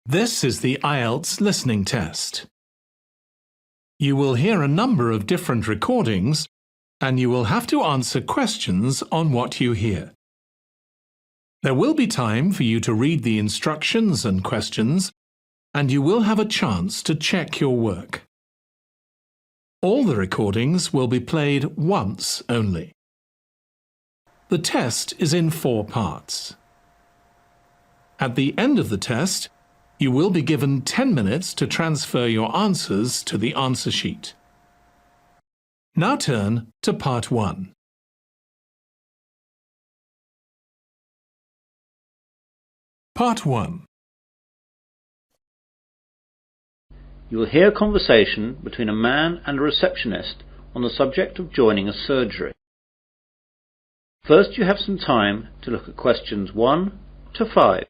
This is the IELTS listening test. You will hear a number of different recordings, and you will have to answer questions on what you hear. There will be time for you to read the instructions and questions, and you will have a chance to check your work. All the recordings will be played once only. The test is in 4 parts. At the end of the test, you will be given 10 minutes to transfer your answers to the answer sheet. Now turn to Part 1. Part 1. You will hear a conversation between a man and a receptionist on the subject of joining a surgery. First, you have some time to look at questions 1 to 5.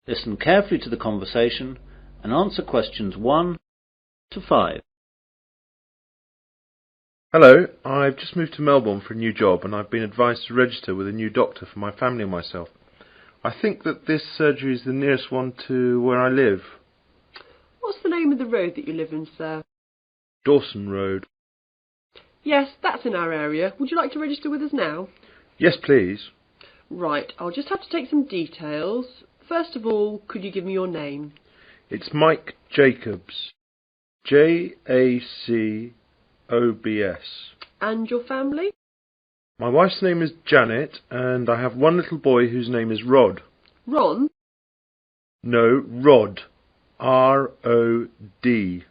Listen carefully to the conversation and answer questions 1 to 5. Hello, I've just moved to Melbourne for a new job and I've been advised to register with a new doctor for my family and myself. I think that this surgery is the nearest one to where I live. What's the name of the road that you live in, sir? Dawson Road. Yes, that's in our area. Would you like to register with us now? Yes, please. Right, I'll just have to take some details. First of all, could you give me your name? It's Mike Jacobs. Jacobs. And your family? My wife's name is Janet and I have one little boy whose name is Rod. Ron? No, Rod. R-O-D.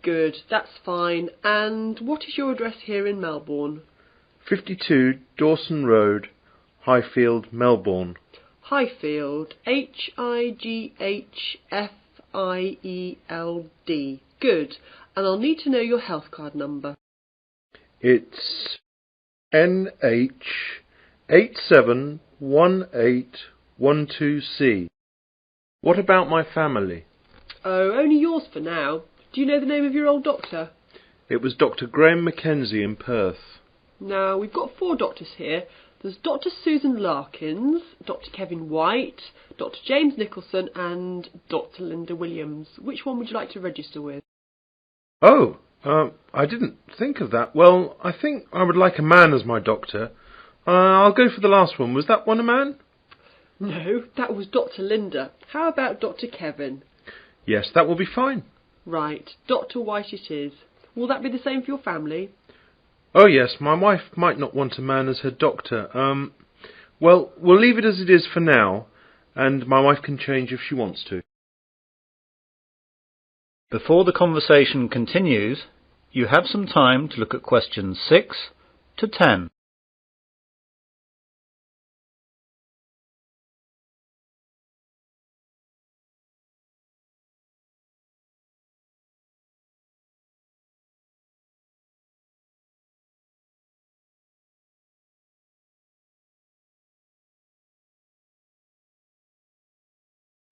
Good, that's fine. And what is your address here in Melbourne? 52 Dawson Road, Highfield, Melbourne. Highfield. Highfield. Good. And I'll need to know your health card number. It's NH871812C. What about my family? Oh, only yours for now. Do you know the name of your old doctor? It was Dr. Graham Mackenzie in Perth. Now, we've got 4 doctors here. There's Dr. Susan Larkins, Dr. Kevin White, Dr. James Nicholson and Dr. Linda Williams. Which one would you like to register with? Oh, I didn't think of that. Well, I think I would like a man as my doctor. I'll go for the last one. Was that one a man? No, that was Dr. Linda. How about Dr. Kevin? Yes, that will be fine. Right, Dr. White it is. Will that be the same for your family? Oh yes, my wife might not want a man as her doctor. Well, we'll leave it as it is for now, and my wife can change if she wants to. Before the conversation continues, you have some time to look at questions 6 to 10.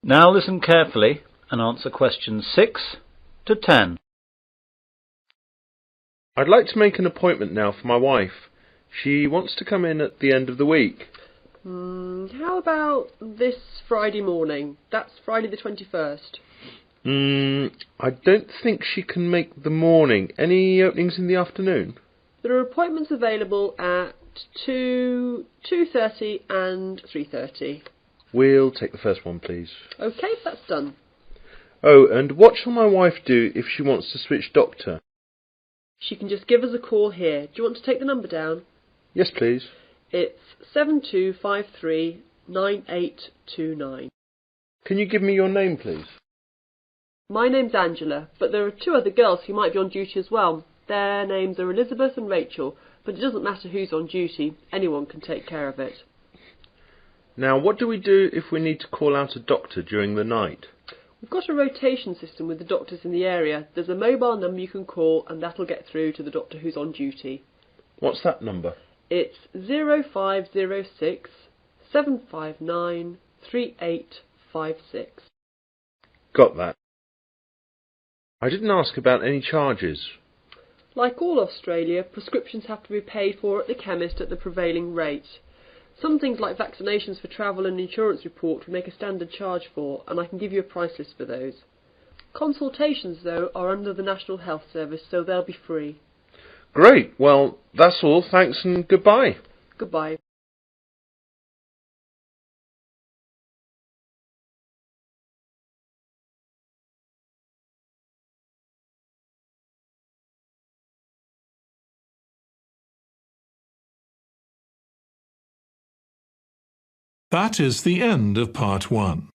Now listen carefully and answer questions 6 to 10. I'd like to make an appointment now for my wife. She wants to come in at the end of the week. How about this Friday morning? That's Friday the 21st. I don't think she can make the morning. Any openings in the afternoon? There are appointments available at 2, 2:30 and 3:30. We'll take the first one, please. OK, that's done. Oh, and what shall my wife do if she wants to switch doctor? She can just give us a call here. Do you want to take the number down? Yes, please. It's 7253 9829. Can you give me your name, please? My name's Angela, but there are 2 other girls who might be on duty as well. Their names are Elizabeth and Rachel, but it doesn't matter who's on duty. Anyone can take care of it. Now, what do we do if we need to call out a doctor during the night? We've got a rotation system with the doctors in the area. There's a mobile number you can call and that'll get through to the doctor who's on duty. What's that number? It's 0506 759 3856. Got that. I didn't ask about any charges. Like all Australia, prescriptions have to be paid for at the chemist at the prevailing rate. Some things like vaccinations for travel and insurance report we make a standard charge for, and I can give you a price list for those. Consultations, though, are under the National Health Service, so they'll be free. Great. Well, that's all. Thanks and goodbye. Goodbye. That is the end of part 1.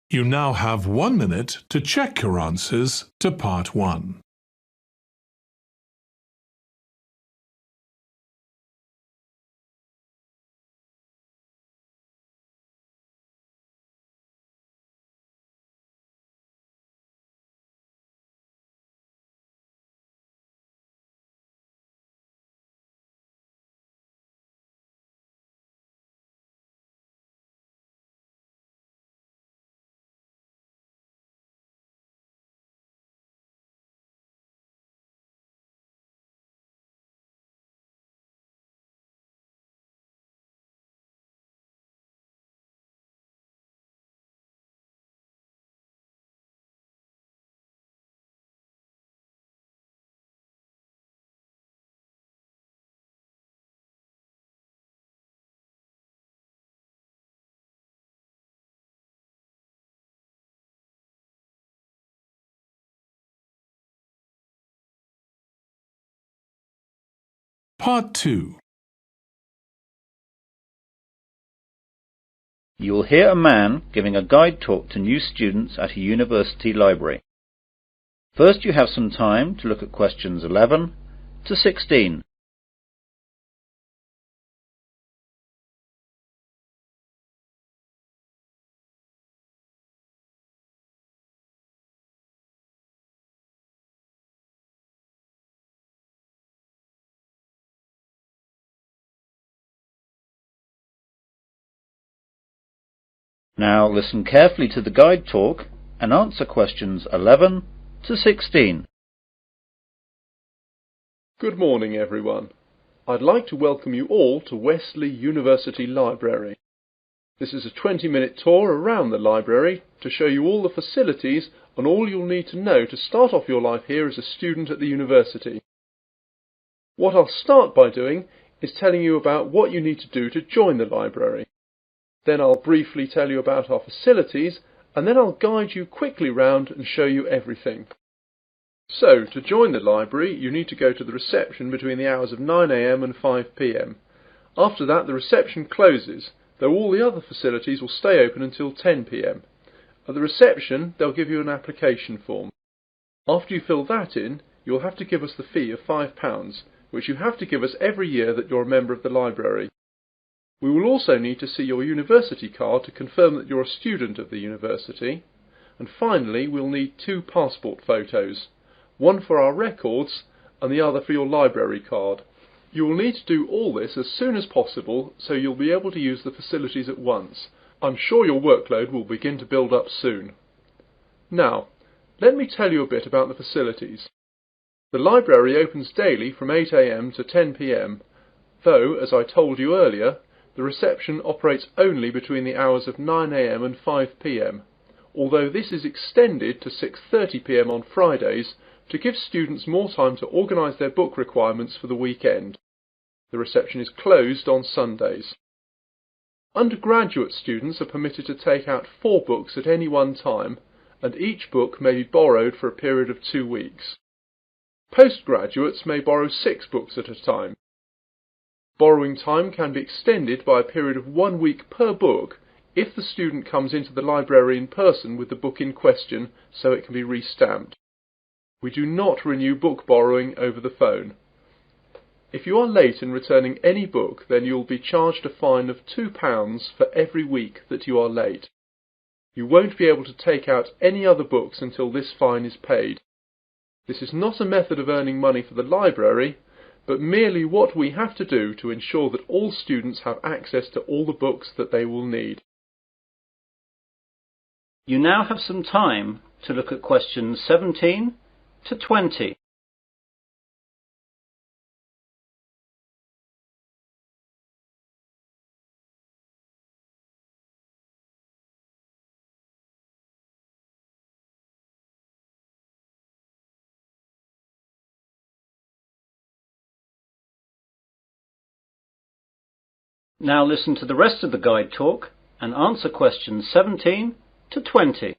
You now have 1 minute to check your answers to part 1. Part 2. You will hear a man giving a guide talk to new students at a university library. First, you have some time to look at questions 11 to 16. Now listen carefully to the guide talk and answer questions 11 to 16. Good morning, everyone. I'd like to welcome you all to Wesley University Library. This is a 20-minute tour around the library to show you all the facilities and all you'll need to know to start off your life here as a student at the university. What I'll start by doing is telling you about what you need to do to join the library. Then I'll briefly tell you about our facilities, and then I'll guide you quickly round and show you everything. So, to join the library, you need to go to the reception between the hours of 9 AM and 5 PM. After that, the reception closes, though all the other facilities will stay open until 10 PM. At the reception, they'll give you an application form. After you fill that in, you'll have to give us the fee of £5, which you have to give us every year that you're a member of the library. We will also need to see your university card to confirm that you're a student of the university. And finally, we'll need 2 passport photos, one for our records and the other for your library card. You will need to do all this as soon as possible so you'll be able to use the facilities at once. I'm sure your workload will begin to build up soon. Now, let me tell you a bit about the facilities. The library opens daily from 8 AM to 10 PM, though, as I told you earlier, the reception operates only between the hours of 9 AM and 5 PM. although this is extended to 6:30 p.m. on Fridays to give students more time to organise their book requirements for the weekend. The reception is closed on Sundays. Undergraduate students are permitted to take out 4 books at any one time, and each book may be borrowed for a period of 2 weeks. Postgraduates may borrow 6 books at a time. Borrowing time can be extended by a period of 1 week per book if the student comes into the library in person with the book in question so it can be re-stamped. We do not renew book borrowing over the phone. If you are late in returning any book, then you will be charged a fine of £2 for every week that you are late. You won't be able to take out any other books until this fine is paid. This is not a method of earning money for the library, but merely what we have to do to ensure that all students have access to all the books that they will need. You now have some time to look at questions 17 to 20. Now listen to the rest of the guide talk and answer questions 17 to 20.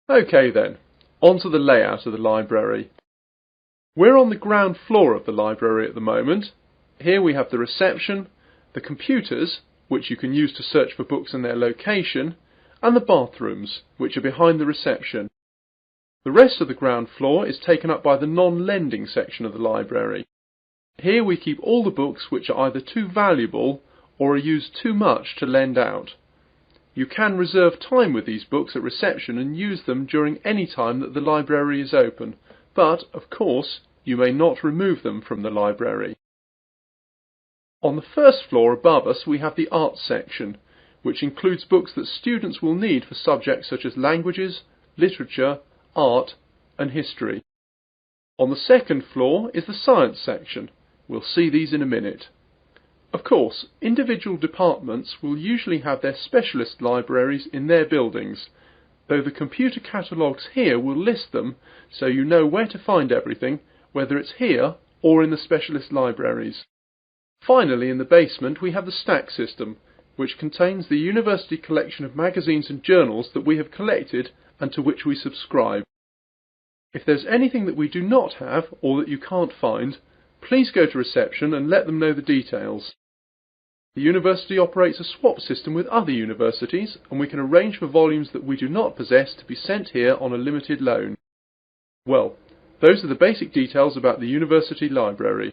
OK then, on to the layout of the library. We're on the ground floor of the library at the moment. Here we have the reception, the computers, which you can use to search for books and their location, and the bathrooms, which are behind the reception. The rest of the ground floor is taken up by the non-lending section of the library. Here we keep all the books which are either too valuable or are used too much to lend out. You can reserve time with these books at reception and use them during any time that the library is open, but, of course, you may not remove them from the library. On the first floor above us we have the arts section, which includes books that students will need for subjects such as languages, literature, art and history. On the second floor is the science section. We'll see these in a minute. Of course, individual departments will usually have their specialist libraries in their buildings, though the computer catalogues here will list them so you know where to find everything, whether it's here or in the specialist libraries. Finally, in the basement we have the stack system, which contains the university collection of magazines and journals that we have collected and to which we subscribe. If there's anything that we do not have or that you can't find, please go to reception and let them know the details. The university operates a swap system with other universities, and we can arrange for volumes that we do not possess to be sent here on a limited loan. Well, those are the basic details about the university library.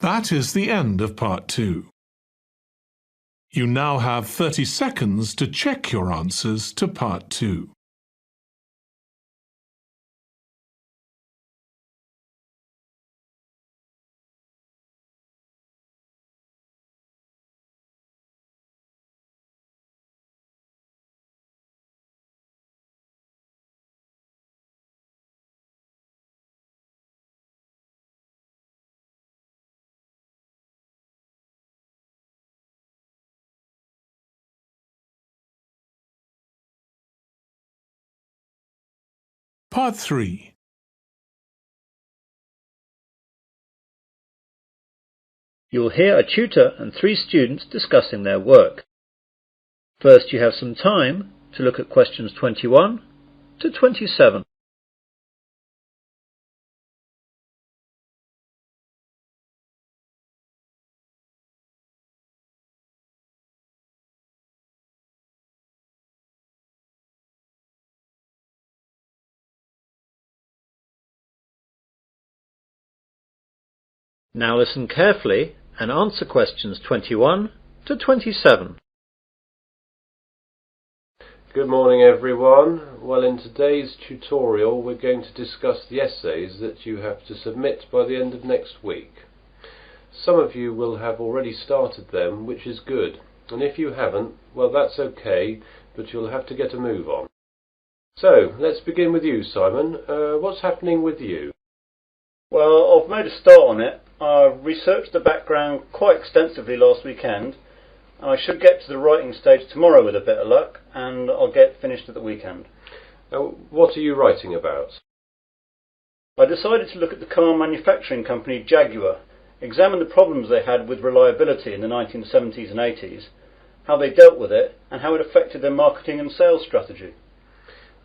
That is the end of part 2. You now have 30 seconds to check your answers to part 2. Part 3. You'll hear a tutor and 3 students discussing their work. First, you have some time to look at questions 21 to 27. Now listen carefully and answer questions 21 to 27. Good morning everyone. Well, in today's tutorial we're going to discuss the essays that you have to submit by the end of next week. Some of you will have already started them, which is good, and if you haven't, well, that's okay, but you'll have to get a move on. So, let's begin with you, Simon. What's happening with you? Well, I've made a start on it. I researched the background quite extensively last weekend, and I should get to the writing stage tomorrow with a bit of luck, and I'll get finished at the weekend. What are you writing about? I decided to look at the car manufacturing company Jaguar, examine the problems they had with reliability in the 1970s and 80s, how they dealt with it, and how it affected their marketing and sales strategy.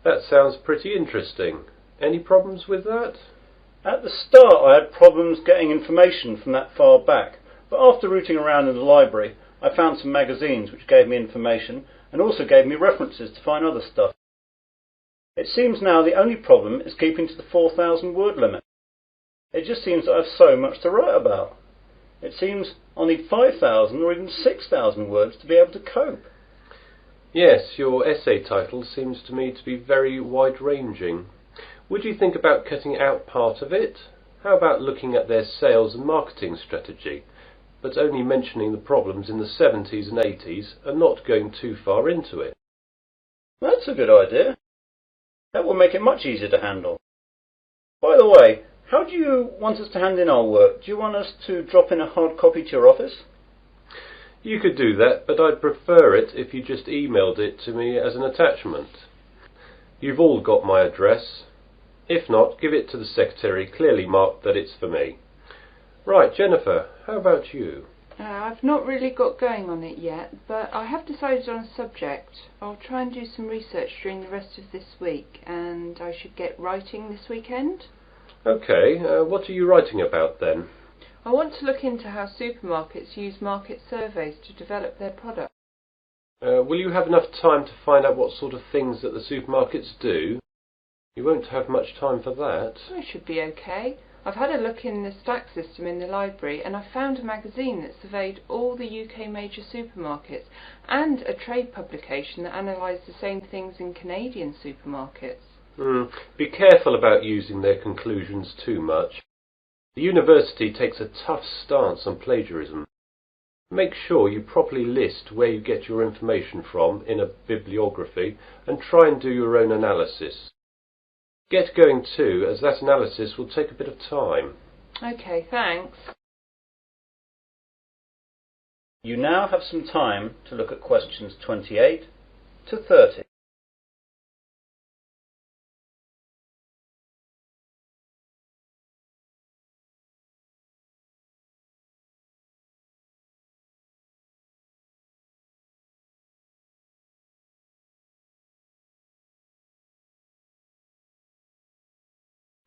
That sounds pretty interesting. Any problems with that? At the start I had problems getting information from that far back, but after rooting around in the library I found some magazines which gave me information and also gave me references to find other stuff. It seems now the only problem is keeping to the 4,000 word limit. It just seems that I have so much to write about. It seems I need 5,000 or even 6,000 words to be able to cope. Yes, your essay title seems to me to be very wide-ranging. Would you think about cutting out part of it? How about looking at their sales and marketing strategy, but only mentioning the problems in the 70s and 80s and not going too far into it? That's a good idea. That will make it much easier to handle. By the way, how do you want us to hand in our work? Do you want us to drop in a hard copy to your office? You could do that, but I'd prefer it if you just emailed it to me as an attachment. You've all got my address. If not, give it to the secretary, clearly marked that it's for me. Right, Jennifer, how about you? I've not really got going on it yet, but I have decided on a subject. I'll try and do some research during the rest of this week, and I should get writing this weekend. Okay, what are you writing about then? I want to look into how supermarkets use market surveys to develop their products. Will you have enough time to find out what sort of things that the supermarkets do? You won't have much time for that. I should be okay. I've had a look in the stack system in the library and I found a magazine that surveyed all the UK major supermarkets and a trade publication that analysed the same things in Canadian supermarkets. Be careful about using their conclusions too much. The university takes a tough stance on plagiarism. Make sure you properly list where you get your information from in a bibliography and try and do your own analysis. Get going too, as that analysis will take a bit of time. Okay, thanks. You now have some time to look at questions 28 to 30.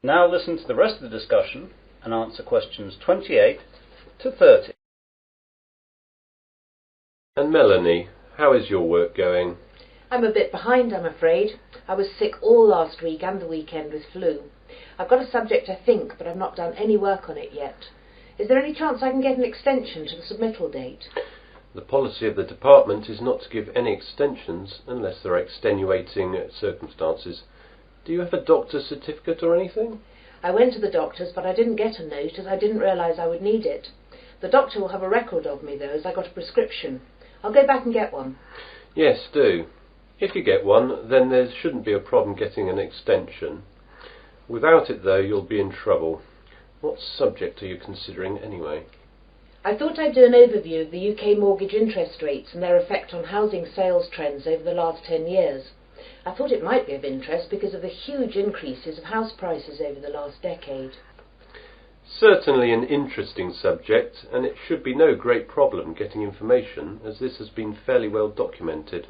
Now listen to the rest of the discussion and answer questions 28 to 30. And Melanie, how is your work going? I'm a bit behind, I'm afraid. I was sick all last week and the weekend with flu. I've got a subject, I think, but I've not done any work on it yet. Is there any chance I can get an extension to the submittal date? The policy of the department is not to give any extensions unless there are extenuating circumstances. Do you have a doctor's certificate or anything? I went to the doctor's, but I didn't get a note as I didn't realise I would need it. The doctor will have a record of me, though, as I got a prescription. I'll go back and get one. Yes, do. If you get one, then there shouldn't be a problem getting an extension. Without it, though, you'll be in trouble. What subject are you considering, anyway? I thought I'd do an overview of the UK mortgage interest rates and their effect on housing sales trends over the last 10 years. I thought it might be of interest because of the huge increases of house prices over the last decade. Certainly an interesting subject, and it should be no great problem getting information, as this has been fairly well documented.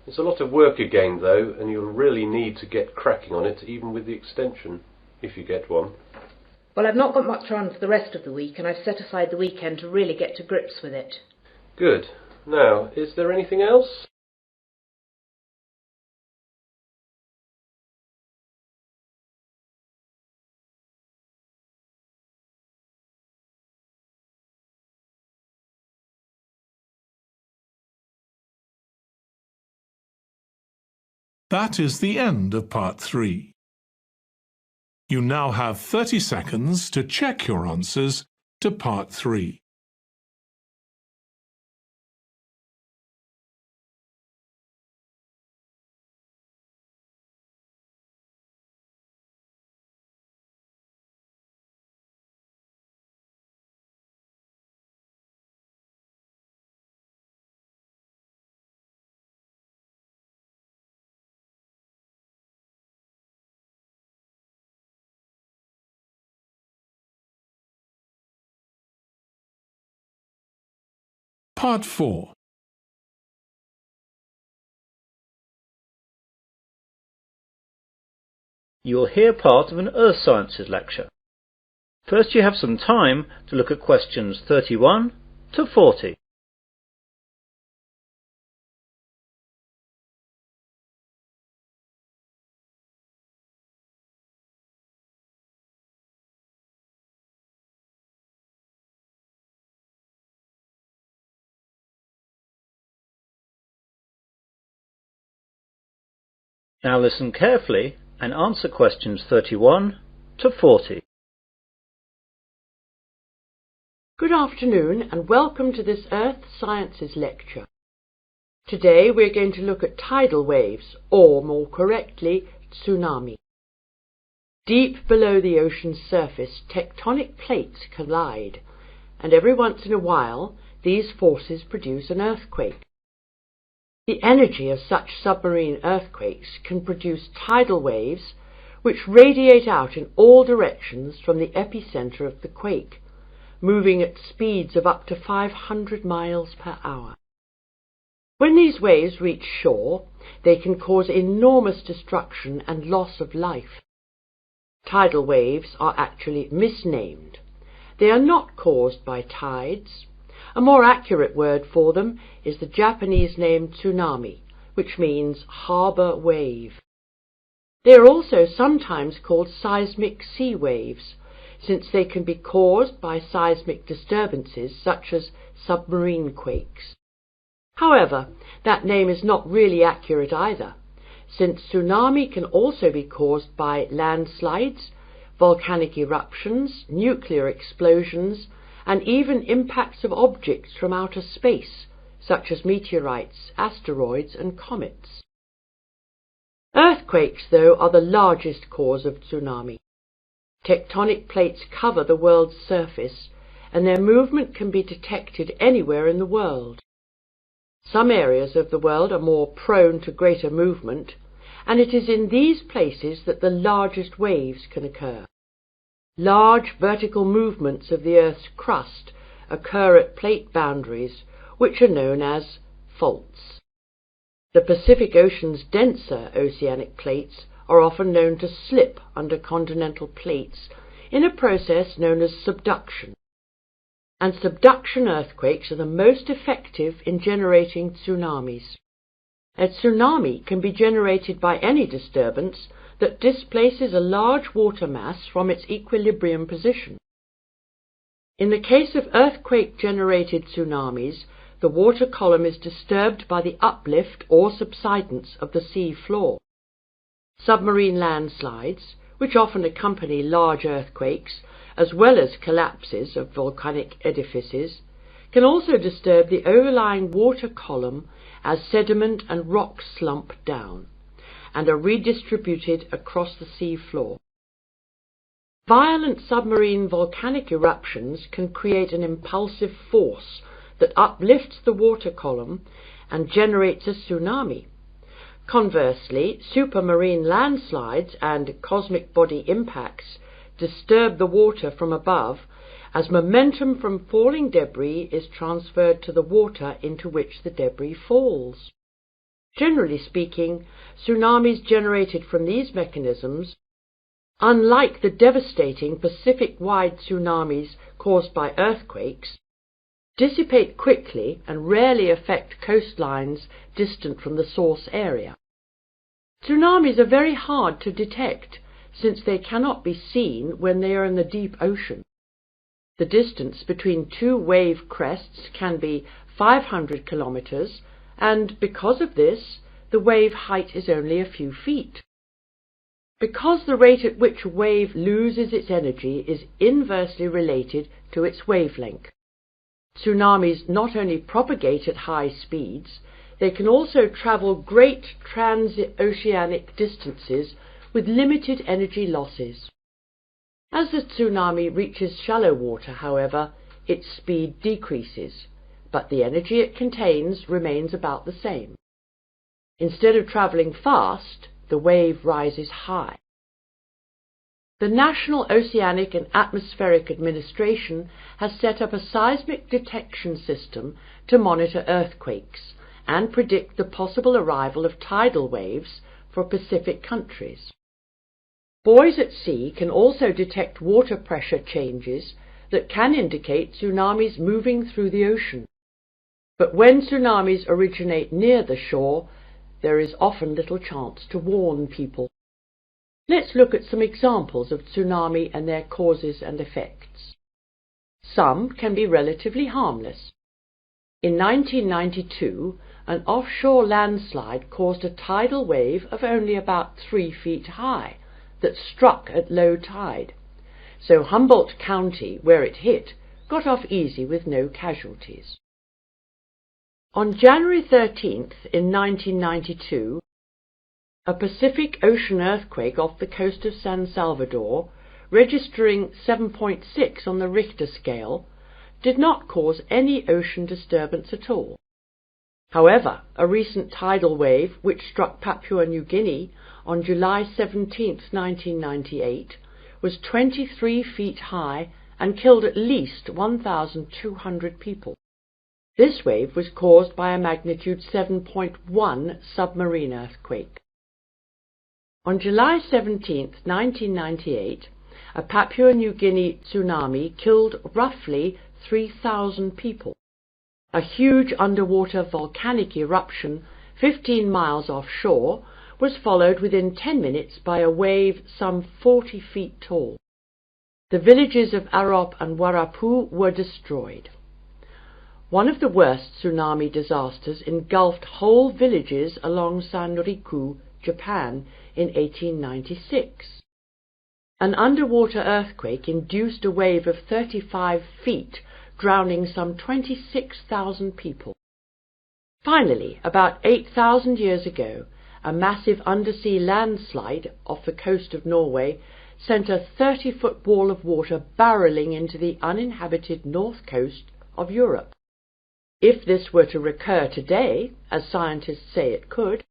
It's a lot of work again, though, and you'll really need to get cracking on it, even with the extension, if you get one. Well, I've not got much on for the rest of the week, and I've set aside the weekend to really get to grips with it. Good. Now, is there anything else? That is the end of part 3. You now have 30 seconds to check your answers to Part 3. Part 4. You will hear part of an Earth Sciences lecture. First you have some time to look at questions 31 to 40. Now listen carefully and answer questions 31 to 40. Good afternoon and welcome to this Earth Sciences lecture. Today we're going to look at tidal waves, or more correctly, tsunami. Deep below the ocean's surface, tectonic plates collide, and every once in a while these forces produce an earthquake. The energy of such submarine earthquakes can produce tidal waves which radiate out in all directions from the epicenter of the quake, moving at speeds of up to 500 miles per hour. When these waves reach shore, they can cause enormous destruction and loss of life. Tidal waves are actually misnamed. They are not caused by tides. A more accurate word for them is the Japanese name tsunami, which means harbour wave. They are also sometimes called seismic sea waves, since they can be caused by seismic disturbances such as submarine quakes. However, that name is not really accurate either, since tsunami can also be caused by landslides, volcanic eruptions, nuclear explosions, and even impacts of objects from outer space, such as meteorites, asteroids, and comets. Earthquakes, though, are the largest cause of tsunami. Tectonic plates cover the world's surface, and their movement can be detected anywhere in the world. Some areas of the world are more prone to greater movement, and it is in these places that the largest waves can occur. Large vertical movements of the Earth's crust occur at plate boundaries, which are known as faults. The Pacific Ocean's denser oceanic plates are often known to slip under continental plates in a process known as subduction. And subduction earthquakes are the most effective in generating tsunamis. A tsunami can be generated by any disturbance that displaces a large water mass from its equilibrium position. In the case of earthquake-generated tsunamis, the water column is disturbed by the uplift or subsidence of the sea floor. Submarine landslides, which often accompany large earthquakes, as well as collapses of volcanic edifices, can also disturb the overlying water column as sediment and rocks slump down, and are redistributed across the sea floor. Violent submarine volcanic eruptions can create an impulsive force that uplifts the water column and generates a tsunami. Conversely, supermarine landslides and cosmic body impacts disturb the water from above as momentum from falling debris is transferred to the water into which the debris falls. Generally speaking, tsunamis generated from these mechanisms, unlike the devastating Pacific-wide tsunamis caused by earthquakes, dissipate quickly and rarely affect coastlines distant from the source area. Tsunamis are very hard to detect, since they cannot be seen when they are in the deep ocean. The distance between two wave crests can be 500 kilometers, and because of this, the wave height is only a few feet. because the rate at which a wave loses its energy is inversely related to its wavelength. Tsunamis not only propagate at high speeds, they can also travel great transoceanic distances with limited energy losses. As the tsunami reaches shallow water, however, its speed decreases, but the energy it contains remains about the same. Instead of travelling fast, the wave rises high. The National Oceanic and Atmospheric Administration has set up a seismic detection system to monitor earthquakes and predict the possible arrival of tidal waves for Pacific countries. Buoys at sea can also detect water pressure changes that can indicate tsunamis moving through the ocean. But when tsunamis originate near the shore, there is often little chance to warn people. Let's look at some examples of tsunami and their causes and effects. Some can be relatively harmless. In 1992, an offshore landslide caused a tidal wave of only about 3 feet high that struck at low tide, so Humboldt County, where it hit, got off easy with no casualties. On January 13th in 1992, a Pacific Ocean earthquake off the coast of San Salvador, registering 7.6 on the Richter scale, did not cause any ocean disturbance at all. However, a recent tidal wave which struck Papua New Guinea on July 17, 1998, was 23 feet high and killed at least 1,200 people. This wave was caused by a magnitude 7.1 submarine earthquake. On July 17, 1998, a Papua New Guinea tsunami killed roughly 3,000 people. A huge underwater volcanic eruption 15 miles offshore was followed within 10 minutes by a wave some 40 feet tall. The villages of Arop and Warapu were destroyed. One of the worst tsunami disasters engulfed whole villages along Sanriku, Japan, in 1896. An underwater earthquake induced a wave of 35 feet, drowning some 26,000 people. Finally, about 8,000 years ago, a massive undersea landslide off the coast of Norway sent a 30-foot wall of water barreling into the uninhabited north coast of Europe. If this were to recur today, as scientists say it could,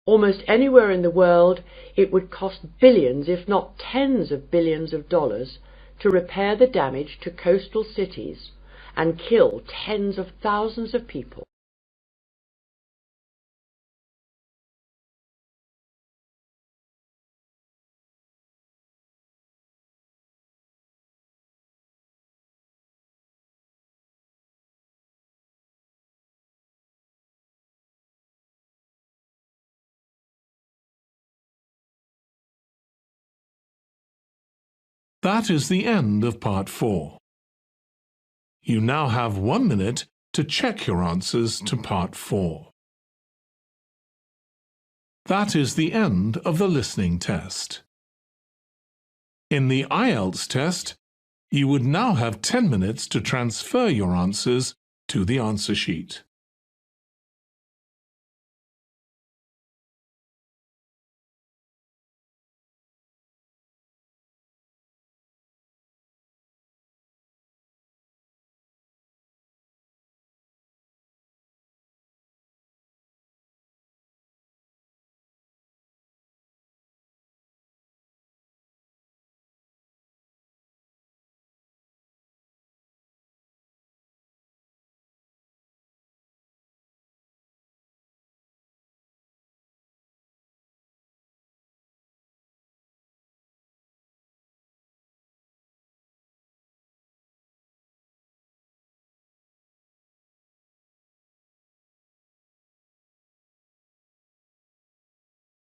almost anywhere in the world it would cost billions, if not tens of billions of dollars, to repair the damage to coastal cities and kill tens of thousands of people. That is the end of part 4. You now have 1 minute to check your answers to part 4. That is the end of the listening test. In the IELTS test, you would now have 10 minutes to transfer your answers to the answer sheet.